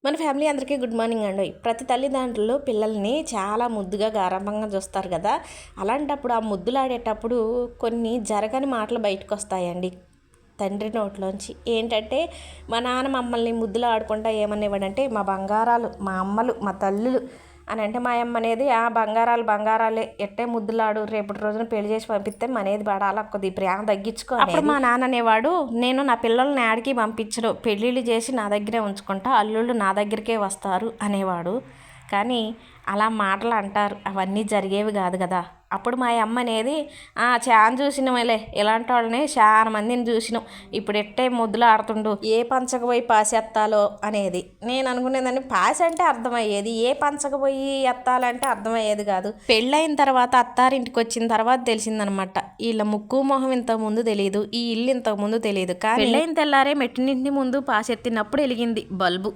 మన ఫ్యామిలీ అందరికీ good morning అండి. ప్రతి తల్లిదండ్రులు పిల్లల్ని చాలా ముద్దుగా గారాబంగా చూస్తారు కదా. అలాంటప్పుడు ఆ ముద్దులాడేటప్పుడు కొన్ని జరగని మాటలు బయటకు వస్తాయండి తండ్రి నోట్లోంచి. ఏంటంటే మా నాన్న మమ్మల్ని ముద్దులు ఆడుకుంటా ఏమనేవాడంటే మా బంగారాలు, మా అమ్మలు, మా తల్లులు అని. అంటే మా అమ్మ అనేది ఆ బంగారాలు బంగారాలే, ఎట్టే ముద్దులాడు, రేపటి రోజున పెళ్లి చేసి పంపిస్తే మనేది పడాలి, కొద్ది ప్రేమ తగ్గించుకో. అప్పుడు మా నాన్న అనేవాడు, నేను నా పిల్లల్ని ఆడికి పంపించడు, పెళ్ళిళ్ళు చేసి నా దగ్గరే ఉంచుకుంటా, అల్లుళ్ళు నా దగ్గరికే వస్తారు అనేవాడు. కానీ అలా మాటలు అంటారు, అవన్నీ జరిగేవి కాదు కదా. అప్పుడు మా అమ్మ అనేది చాలా చూసినమేలే, ఇలాంటి వాళ్ళని చాలా మందిని చూసినాం, ఇప్పుడు ఎట్టే ముద్దులు ఆడుతుండు, ఏ పంచకు పోయి పాసి ఎత్తాలో అనేది. నేను అనుకునేదాన్ని పాసి అంటే అర్థమయ్యేది, ఏ పంచకు పోయి ఎత్తాలంటే అర్థమయ్యేది కాదు. పెళ్ళైన తర్వాత అత్తారింటికి వచ్చిన తర్వాత తెలిసిందనమాట, వీళ్ళ ముక్కు మొహం ఇంతకుముందు తెలియదు, ఈ ఇల్లు ఇంతకుముందు తెలియదు. కానీ పెళ్ళైన తెల్లారే మెట్టినింటి ముందు పాసి ఎత్తినప్పుడు వెలిగింది బల్బు.